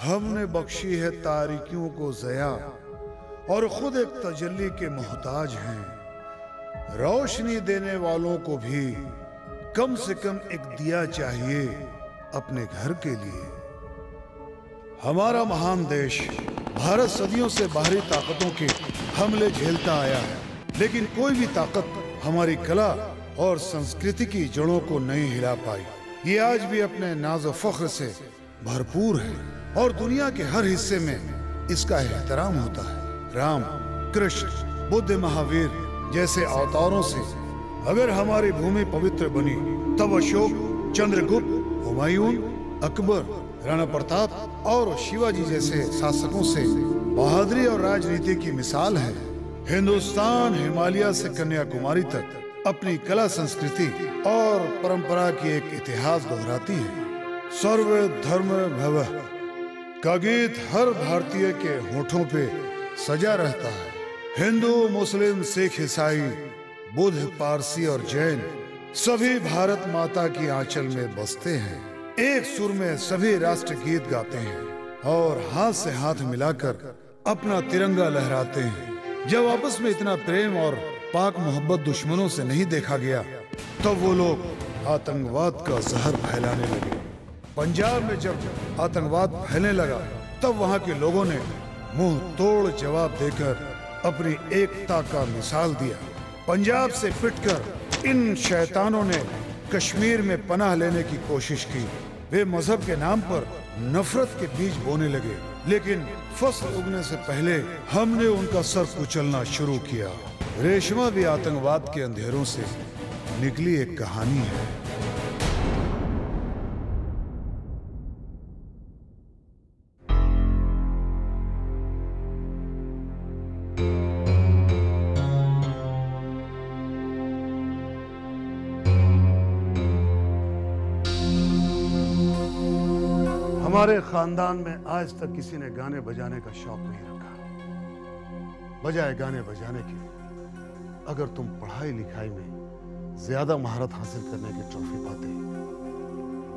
हमने बख्शी है तारीकियों को ज़या और खुद एक तजल्ली के मोहताज हैं। रोशनी देने वालों को भी कम से कम एक दिया चाहिए अपने घर के लिए। हमारा महान देश भारत सदियों से बाहरी ताकतों के हमले झेलता आया है, लेकिन कोई भी ताकत हमारी कला और संस्कृति की जड़ों को नहीं हिला पाई। ये आज भी अपने नाज और फख्र से भरपूर है और दुनिया के हर हिस्से में इसका एहतराम होता है। राम, कृष्ण, बुद्ध, महावीर जैसे अवतारों से अगर हमारी भूमि पवित्र बनी, तब अशोक, चंद्रगुप्त, हुमायूं, अकबर, राणा प्रताप और शिवाजी जैसे शासकों से बहादुरी और राजनीति की मिसाल है। हिंदुस्तान हिमालय से कन्याकुमारी तक अपनी कला, संस्कृति और परंपरा की एक इतिहास दोहराती है। सर्व धर्म भवः का गीत हर भारतीय के होठों पे सजा रहता है। हिंदू, मुस्लिम, सिख, ईसाई, बुद्ध, पारसी और जैन सभी भारत माता की आंचल में बसते हैं। एक सुर में सभी राष्ट्र गीत गाते हैं और हाथ से हाथ मिलाकर अपना तिरंगा लहराते हैं। जब आपस में इतना प्रेम और पाक मोहब्बत दुश्मनों से नहीं देखा गया, तब वो लोग आतंकवाद का जहर फैलाने लगे। पंजाब में जब आतंकवाद फैलने लगा, तब वहां के लोगों ने मुंह तोड़ जवाब देकर अपनी एकता का मिसाल दिया। पंजाब से पिटकर इन शैतानों ने कश्मीर में पनाह लेने की कोशिश की। वे मजहब के नाम पर नफरत के बीज बोने लगे, लेकिन फसल उगने से पहले हमने उनका सर कुचलना शुरू किया। रेशमा भी आतंकवाद के अंधेरों से निकली एक कहानी है। हमारे खानदान में आज तक किसी ने गाने बजाने का शौक नहीं रखा। बजाय गाने बजाने के, अगर तुम पढ़ाई लिखाई में ज्यादा महारत हासिल करने की ट्रॉफी पाते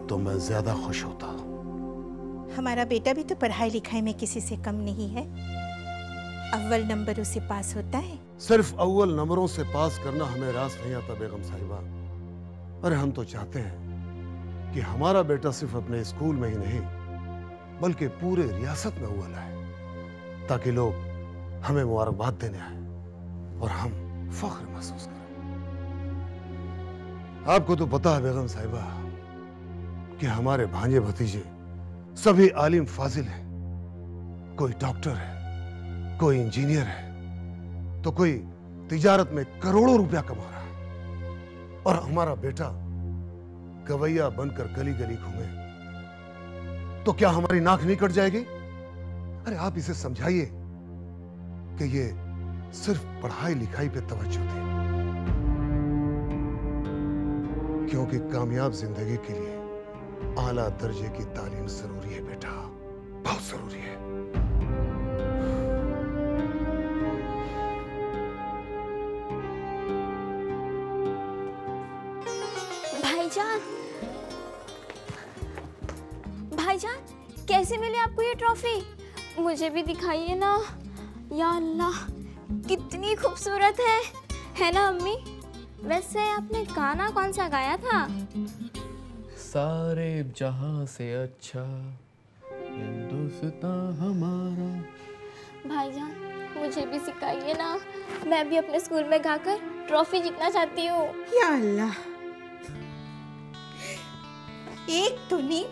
तो मैं ज्यादा खुश होता। हमारा बेटा भी तो पढ़ाई लिखाई में किसी से कम नहीं है। अव्वल नंबरों से पास होता है। सिर्फ अव्वल नंबरों से पास करना हमें रास नहीं आता बेगम साहिबा। अरे हम तो चाहते हैं कि हमारा बेटा सिर्फ अपने स्कूल में ही नहीं बल्कि पूरे रियासत में अव्वल आए, ताकि लोग हमें मुबारकबाद देने आए और हम फख्र महसूस करें। आपको तो पता है बेगम साहिबा कि हमारे भांजे भतीजे सभी आलिम फाजिल हैं। कोई डॉक्टर है, कोई इंजीनियर है, तो कोई तिजारत में करोड़ों रुपया कमा रहा है, और हमारा बेटा गवैया बनकर गली गली घूमे तो क्या हमारी नाक नहीं कट जाएगी? अरे आप इसे समझाइए कि ये सिर्फ पढ़ाई लिखाई पे तवज्जो दे, क्योंकि कामयाब जिंदगी के लिए आला दर्जे की तालीम जरूरी है बेटा, बहुत जरूरी है। भाईजान, कैसे मिली आपको ये ट्रॉफी? मुझे भी दिखाइए ना। या अल्लाह, कितनी खूबसूरत है ना अम्मी? वैसे आपने गाना कौन सा गाया था? सारे जहां से अच्छा हिंदुस्तान हमारा। भाईजान, मुझे भी सिखाइए ना। मैं भी अपने स्कूल में गाकर ट्रॉफी जीतना चाहती हूँ। या अल्लाह, एक तो नहीं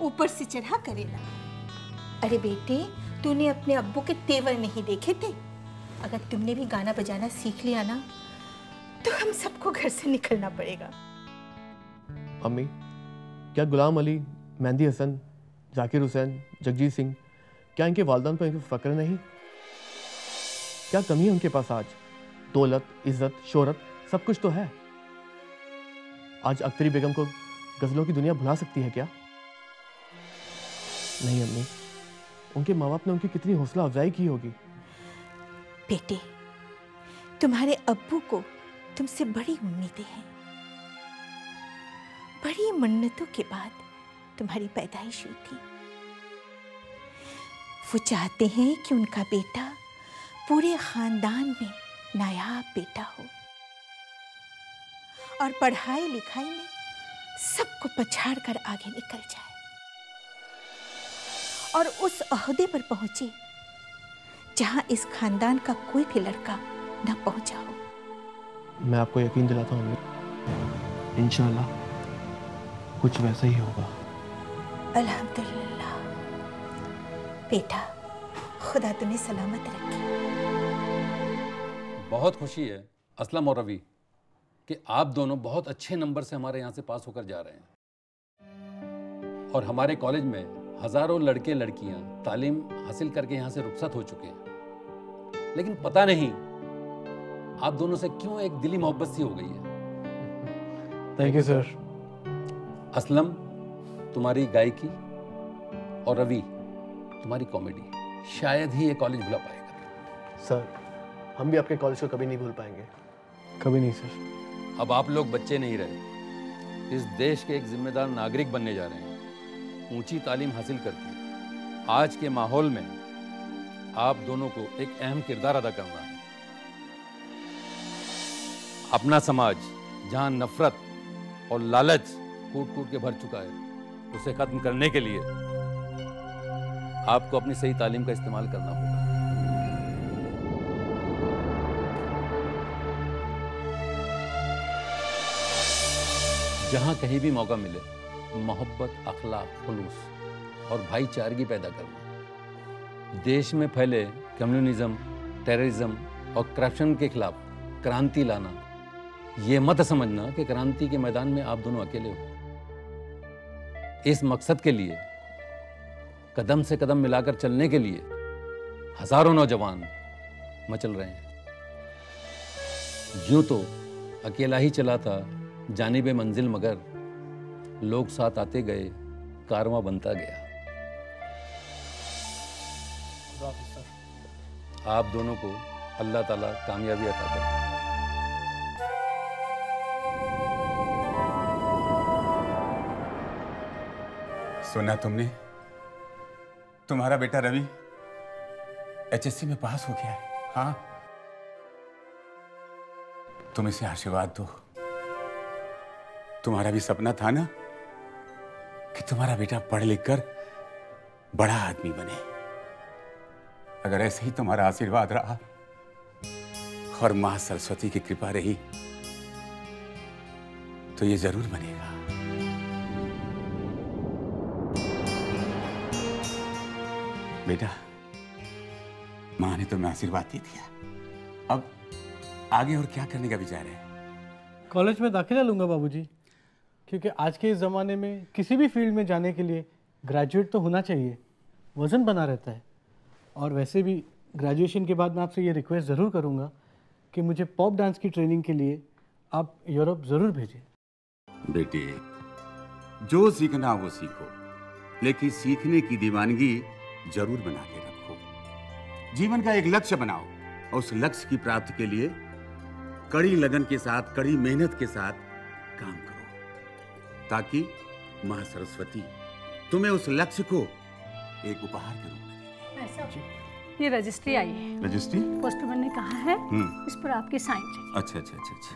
ऊपर से चढ़ा करेला। अरे बेटे, तूने अपने अब्बू के तेवर नहीं देखे थे? अगर तुमने भी गाना बजाना सीख लिया ना, तो हम सबको घर से निकलना पड़ेगा। अम्मी, क्या गुलाम अली, मेहंदी हसन, जाकिर हुसैन, जगजीत सिंह, क्या इनके वालिदैन को इनके फक्र नहीं? क्या कमी है उनके पास? आज दौलत, इज्जत, शोहरत सब कुछ तो है। आज अख्तरी बेगम को गजलों की दुनिया भुला सकती है क्या? नहीं अम्मी, उनके माँ बाप ने उनकी कितनी हौसला अफजाई की होगी। बेटे, तुम्हारे अब्बू को तुमसे बड़ी उम्मीदें हैं। बड़ी मन्नतों के बाद तुम्हारी पैदाइश हुई थी। वो चाहते हैं कि उनका बेटा पूरे खानदान में नायाब बेटा हो और पढ़ाई लिखाई में सबको पछाड़ कर आगे निकल जाए और उस ओहदे पर पहुंचे जहां इस खानदान का कोई भी लड़का न पहुंचा हो। मैं आपको यकीन दिलाता हूँ अम्मी, इंशाल्लाह कुछ वैसा ही होगा। अल्हम्दुलिल्लाह। बेटा, खुदा तुम्हें सलामत रखे। बहुत खुशी है असलम और रवि कि आप दोनों बहुत अच्छे नंबर से हमारे यहाँ से पास होकर जा रहे हैं और हमारे कॉलेज में हजारों लड़के लड़कियां तालीम हासिल करके यहाँ से रुखसत हो चुके हैं। लेकिन पता नहीं आप दोनों से क्यों एक दिली मोहब्बत सी हो गई है। Thank you sir. असलम तुम्हारी गायकी और रवि तुम्हारी कॉमेडी शायद ही ये कॉलेज भुला पाएगा। सर, हम भी आपके कॉलेज को कभी नहीं भूल पाएंगे। कभी नहीं सर। अब आप लोग बच्चे नहीं रहे, इस देश के एक जिम्मेदार नागरिक बनने जा रहे हैं। ऊंची तालीम हासिल करके आज के माहौल में आप दोनों को एक अहम किरदार अदा करना है। अपना समाज जहां नफरत और लालच कूट कूट के भर चुका है, उसे खत्म करने के लिए आपको अपनी सही तालीम का इस्तेमाल करना होगा। जहां कहीं भी मौका मिले मोहब्बत, अखलाक, खुलूस और भाईचारगी पैदा करना। देश में फैले कम्युनिज्म, टेररिज्म और करप्शन के खिलाफ क्रांति लाना। ये मत समझना कि क्रांति के मैदान में आप दोनों अकेले हो। इस मकसद के लिए कदम से कदम मिलाकर चलने के लिए हजारों नौजवान मचल रहे हैं। यूं तो अकेला ही चला था जानिबे मंजिल, मगर लोग साथ आते गए, कारवां बनता गया। आप दोनों को अल्लाह ताला कामयाबी अता करे। सुना तुमने? तुम्हारा बेटा रवि HSC में पास हो गया है। हाँ, तुम इसे आशीर्वाद दो। तुम्हारा भी सपना था ना कि तुम्हारा बेटा पढ़ लिख कर बड़ा आदमी बने। अगर ऐसे ही तुम्हारा आशीर्वाद रहा और मां सरस्वती की कृपा रही तो ये जरूर बनेगा। बेटा, मां ने तुम्हें आशीर्वाद दे दिया। अब आगे और क्या करने का विचार है? कॉलेज में दाखिला लूंगा बाबूजी, क्योंकि आज के इस ज़माने में किसी भी फील्ड में जाने के लिए ग्रेजुएट तो होना चाहिए, वज़न बना रहता है। और वैसे भी ग्रेजुएशन के बाद मैं आपसे ये रिक्वेस्ट ज़रूर करूँगा कि मुझे पॉप डांस की ट्रेनिंग के लिए आप यूरोप ज़रूर भेजें। बेटे, जो सीखना वो सीखो, लेकिन सीखने की दीवानगी जरूर बना के रखो। जीवन का एक लक्ष्य बनाओ और उस लक्ष्य की प्राप्ति के लिए कड़ी लगन के साथ, कड़ी मेहनत के साथ काम करो, ताकि मां सरस्वती तुम्हें उस लक्ष्य को एक उपहार के रूप में दे। ये रजिस्ट्री आई है। रजिस्ट्री? पोस्टमैन ने कहा है इस पर आपकी साइन चाहिए। अच्छा अच्छा अच्छा अच्छा।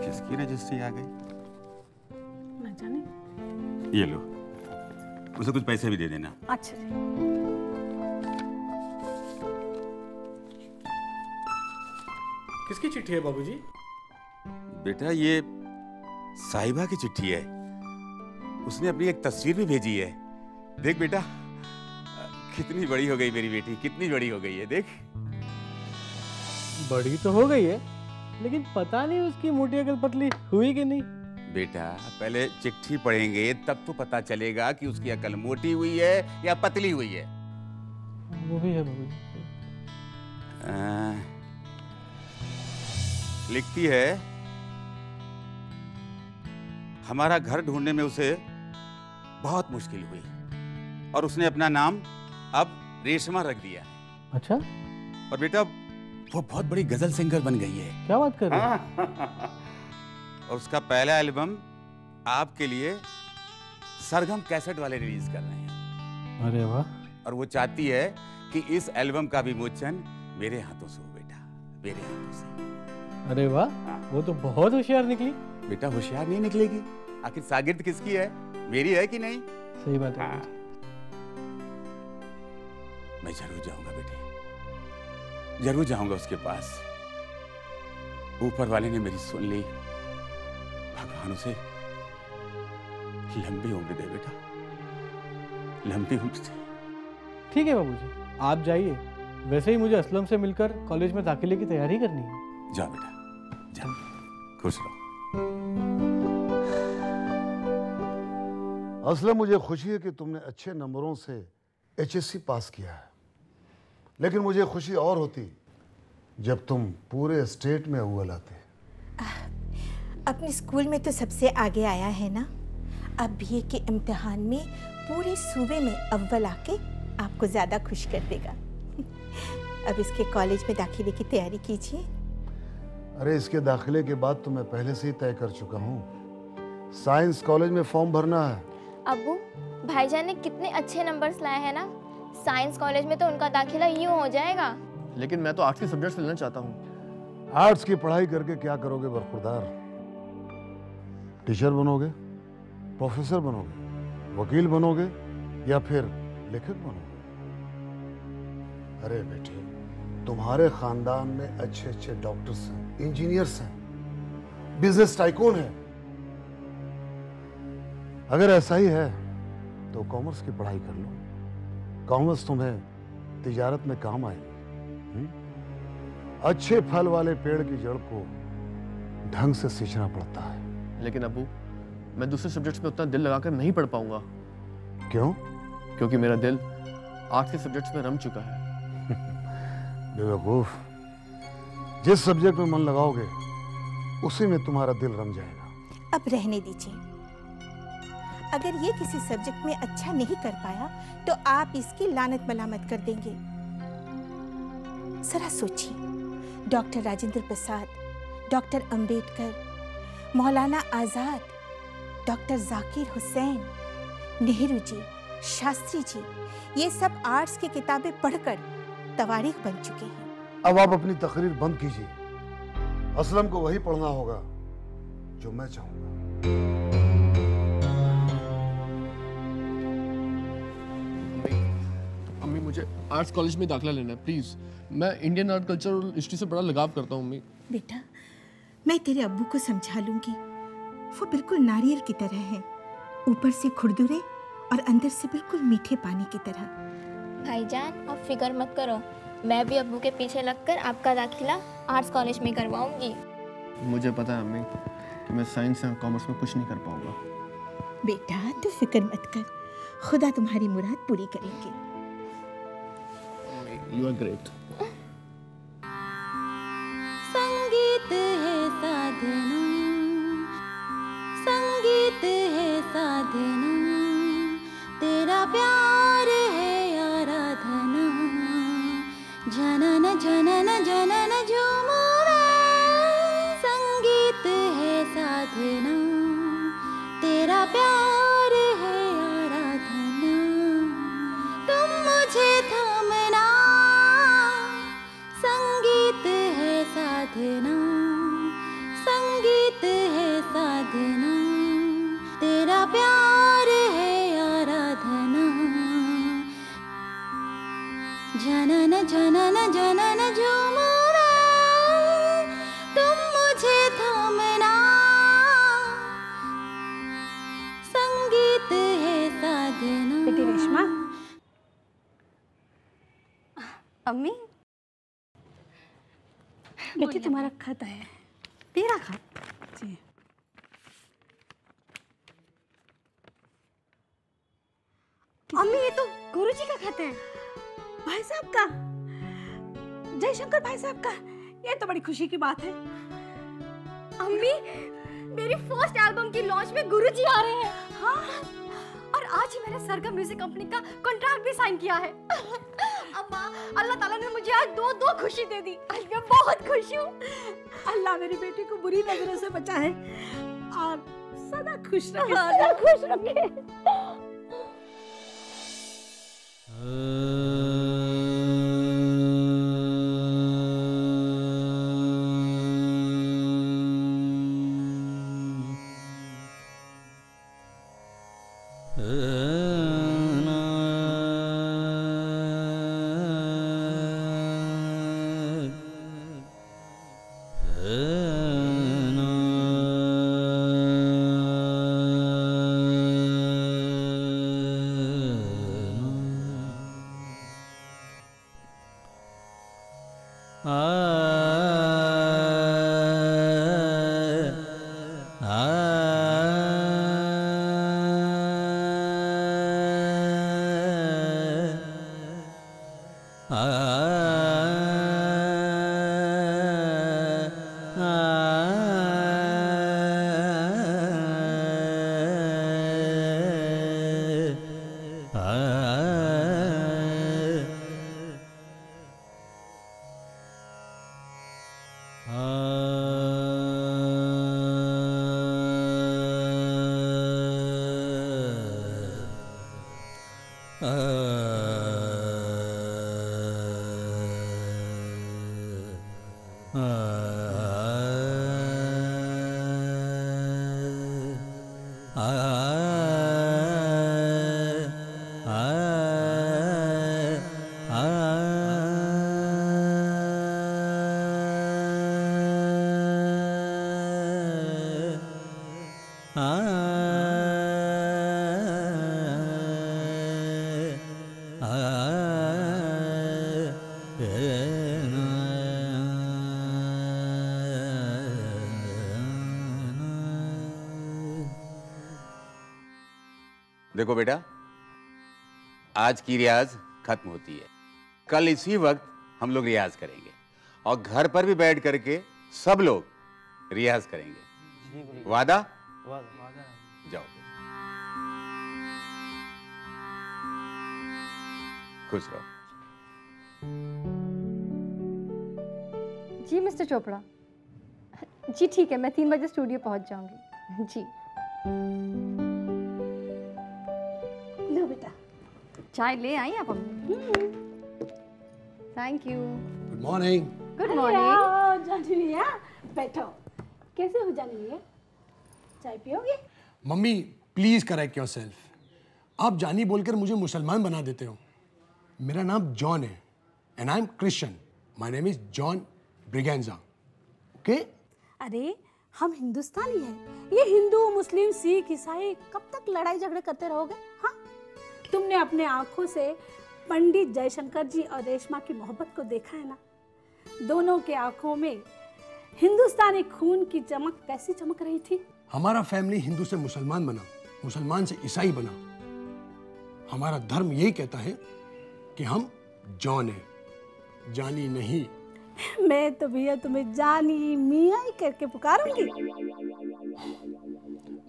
किसकी रजिस्ट्री आ गई? ना जाने। ये लो, उसे कुछ पैसे भी दे देना। अच्छा जी। किसकी चिट्ठी है बाबूजी? बेटा, ये साहिबा की चिट्ठी है। उसने अपनी एक तस्वीर भी भेजी है। देख बेटा, कितनी बड़ी हो गई मेरी बेटी, कितनी बड़ी हो गई है। देख, बड़ी तो हो गई है, लेकिन पता नहीं उसकी मोटी अकल पतली हुई कि नहीं। बेटा, पहले चिट्ठी पढ़ेंगे तब तो पता चलेगा कि उसकी अकल मोटी हुई है या पतली हुई है। वो भी है बाबूजी। लिखती है, हमारा घर ढूंढने में उसे बहुत मुश्किल हुई और उसने अपना नाम अब रेशमा रख दिया। अच्छा? और बेटा, वो बहुत बड़ी गजल सिंगर बन गई है। क्या बात कर रहे हैं? और उसका पहला एल्बम आपके लिए सरगम कैसेट वाले रिलीज कर रहे हैं। अरे वाह। और वो चाहती है कि इस एल्बम का विमोचन मेरे हाथों से हो बेटा, मेरे हाथों से। अरे वाह, वो तो बहुत होशियार निकली। बेटा होशियार नहीं निकलेगी, आखिर शागिर्द किसकी है, मेरी है कि नहीं? सही बात है। मैं जरूर जाऊंगा बेटे, जरूर जाऊंगा उसके पास। ऊपर वाले ने मेरी सुन ली, भगवान उसे लंबी उम्र दे बेटा, लंबी उम्र दे। ठीक है बाबूजी, आप जाइए। वैसे ही मुझे असलम से मिलकर कॉलेज में दाखिले की तैयारी करनी है। जा बेटा, जा, खुश रहो। असलम, मुझे खुशी है कि तुमने अच्छे नंबरों से HSC पास किया है, लेकिन मुझे खुशी और होती जब तुम पूरे स्टेट में अव्वल आते। अपने स्कूल में तो सबसे आगे आया है ना, अब BA के इम्तिहान में पूरे सूबे में अव्वल आके आपको ज़्यादा खुश कर देगा। अब इसके कॉलेज में दाखिले की तैयारी कीजिए। अरे इसके दाखिले के बाद तो मैं पहले से ही तय कर चुका हूँ, साइंस कॉलेज में फॉर्म भरना है। अब्बू, भाईजान ने कितने अच्छे नंबर्स लाए हैं ना, साइंस कॉलेज में तो उनका दाखिला यूं हो जाएगा। लेकिन मैं तो आर्ट्स के सब्जेक्ट्स लेना चाहता हूँ। आर्ट्स की पढ़ाई करके क्या करोगे बरखुरदार? टीचर बनोगे, प्रोफेसर बनोगे, वकील बनोगे या फिर लेखक बनोगे? अरे बेटे, तुम्हारे खानदान में अच्छे अच्छे डॉक्टर्स हैं, इंजीनियर्स हैं, बिजनेस टाइकून हैं। अगर ऐसा ही है तो कॉमर्स की पढ़ाई कर लो, कॉमर्स तुम्हें तिजारत में काम आएगी। अच्छे फल वाले पेड़ की जड़ को ढंग से सींचना पड़ता है। लेकिन अब्बू, मैं दूसरे सब्जेक्ट्स में उतना दिल लगाकर नहीं पढ़ पाऊंगा। क्यों? क्योंकि मेरा दिल आर्ट्स के सब्जेक्ट्स में रम चुका है। बेवकूफ, जिस सब्जेक्ट में मन लगाओगे उसी में तुम्हारा दिल रम जाएगा। अब रहने दीजिए, अगर ये किसी सब्जेक्ट में अच्छा नहीं कर पाया तो आप इसकी लानत मलामत कर देंगे। जरा सोचिए, डॉक्टर राजेंद्र प्रसाद, डॉक्टर अंबेडकर, मौलाना आज़ाद, डॉक्टर जाकिर हुसैन, नेहरू जी, शास्त्री जी, ये सब आर्ट्स की किताबें पढ़कर तवारीख बन चुके हैं। अब आप अपनी तकरीर बंद कीजिए, असलम को वही पढ़ना होगा जो मैं चाहूंगा। अम्मी, मुझे आर्ट्स कॉलेज में दाखिला लेना है प्लीज। मैं इंडियन आर्ट कल्चर और हिस्ट्री से बड़ा लगाव करता हूँ अम्मी। बेटा, मैं तेरे अब्बू को समझा लूंगी, वो बिल्कुल नारियल की तरह है, ऊपर से खुरदुरे और अंदर से बिल्कुल मीठे पानी की तरह। भाईजान, आप फिक्र मत करो, मैं भी अब्बू के पीछे लगकर आपका दाखिला आर्ट्स कॉलेज में करवाऊंगी। मुझे पता है अम्मी कि मैं साइंस और कॉमर्स में कुछ नहीं कर पाऊंगा। बेटा, तू फिक्र मत कर, खुदा तुम्हारी मुराद पूरी करेंगे। You are great. संगीत है साधना, संगीत है साधना, तेरा प्यार है आराधना, जनन जनन जनन झूमू मैं। संगीत है साधना, तेरा प्यार है आराधना, तुम मुझे थामना। संगीत है साधना, संगीत है साधना, तेरा प्यार है आराधना, जनन जनन जनन झूमू मैं, तुम मुझे थामना। संगीत है साधना। बेटी रेशमा, अम्मी, बेटी तुम्हारा खत है। तेरा खत? जी। अम्मी, ये तो गुरुजी का खत है, भाई साहब का, जयशंकर भाई साहब का। ये तो बड़ी खुशी की बात है। अम्मी, मेरी फर्स्ट एल्बम की लॉन्च में गुरुजी आ रहे हैं। हाँ, और आज ही मैंने सरगम म्यूजिक कंपनी का कॉन्ट्रैक्ट भी साइन किया है। अम्मा, अल्लाह ताला ने मुझे आज दो खुशी दे दी। आज मैं बहुत खुश हूँ। अल्लाह मेरी बेटी को बुरी नजरों से बचाए और सदा खुश रखे, सदा खुश रखे। देखो बेटा, आज की रियाज खत्म होती है। कल इसी वक्त हम लोग रियाज करेंगे और घर पर भी बैठ करके सब लोग रियाज करेंगे। वादा? जाओ, खुश रहो। जी मिस्टर चोपड़ा, जी ठीक है, मैं 3 बजे स्टूडियो पहुंच जाऊंगी। जी लो बेटा, चाय ले आई आप अम्मी? Thank you. Good morning. Good morning. जानी भैया बैठो। कैसे हो जानी भैया, चाय पियोगे? Mummy please correct yourself. आप जानी बोलकर मुझे मुसलमान बना देते हो। मेरा नाम जॉन है and I am Christian. My name is John Braganza. Okay? अरे हम हिंदुस्तानी हैं। ये हिंदू मुस्लिम सिख ईसाई कब तक लड़ाई झगड़े करते रहोगे? हाँ, तुमने अपने आंखों से पंडित जयशंकर जी और रेशमा की मोहब्बत को देखा है ना। दोनों के आंखों में हिंदुस्तानी खून की चमक कैसी चमक रही थी। हमारा फैमिली हिंदू से मुसलमान बना, मुसलमान से ईसाई बना। हमारा धर्म यही कहता है कि हम जॉन हैं, जानी नहीं। मैं तो भैया तुम्हें जानी मियाँ ही करके पुकारूंगी।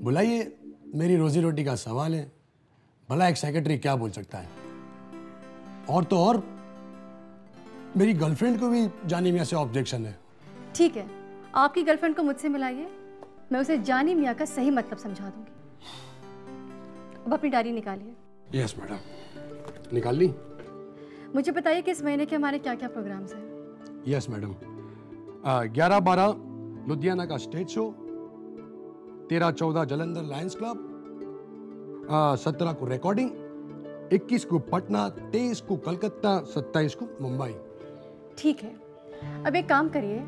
बुलाइए, मेरी रोजी रोटी का सवाल है। भला एक सेक्रेटरी क्या बोल सकता है? और तो और मेरी गर्लफ्रेंड को भी जानी मियाँ से ऑब्जेक्शन है। ठीक है, आपकी गर्लफ्रेंड को मुझसे मिलाइए, मैं उसे जानी मियाँ का सही मतलब समझा दूंगी। अब अपनी डायरी निकालिए। यस मैडम, निकाल ली। मुझे बताइए कि इस महीने के हमारे क्या क्या प्रोग्राम्स हैं। यस मैडम, 11-12 लुधियाना का stage show, 13-14 Jalandhar Lions club, 17 को रिकॉर्डिंग, 21 को पटना, 23 को कलकत्ता, 27 को मुंबई। ठीक है, अब एक काम करिए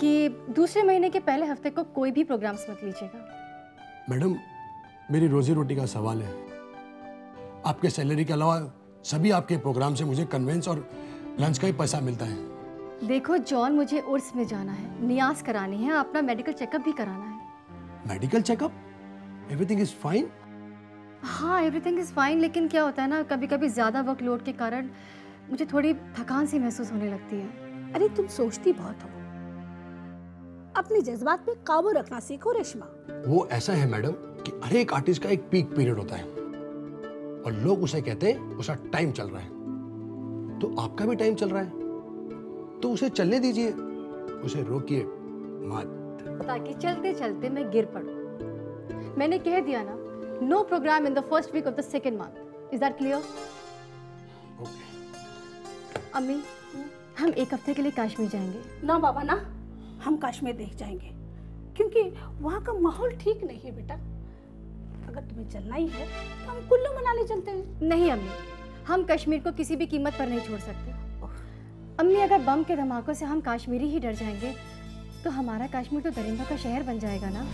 कि दूसरे महीने के पहले हफ्ते को कोई भी प्रोग्राम्स मत लीजिएगा। मैडम, मेरी रोजी रोटी का सवाल है। आपके सैलरी के अलावा सभी आपके प्रोग्राम से मुझे कन्वेंस और लंच का ही पैसा मिलता है। देखो जॉन, मुझे उर्स में जाना है, नियाज करानी है, अपना मेडिकल चेकअप भी कराना है। Medical checkup? Everything is fine? हाँ, एवरीथिंग इज फाइन, लेकिन क्या होता है ना, कभी कभी ज्यादा वर्कलोड के कारण मुझे थोड़ी थकान सी महसूस होने लगती है। अरे तुम सोचती बहुत हो, अपने जज्बात पे काबू रखना सीखो रेशमा। वो ऐसा है मैडम कि हर एक आर्टिस्ट का एक पीक पीरियड होता है और लोग उसे कहते हैं उसका टाइम चल रहा है। तो आपका भी टाइम चल रहा है, तो उसे चलने दीजिए, उसे रोकिए मत, ताकि चलते चलते मैं गिर पड़ूं। मैंने कह दिया ना, no program in the first week of the second month. Is that clear? अम्मी, हम एक हफ्ते के लिए कश्मीर जाएंगे। ना बाबा ना, हम कश्मीर देख जाएंगे, क्योंकि वहाँ का माहौल ठीक नहीं है बेटा। अगर तुम्हें चलना ही है तो हम कुल्लू मनाली चलते हैं। नहीं अम्मी, हम कश्मीर को किसी भी कीमत पर नहीं छोड़ सकते। अम्मी, अगर बम के धमाकों से हम कश्मीरी ही डर जाएंगे तो हमारा कश्मीर तो दरिंदों का शहर बन जाएगा ना।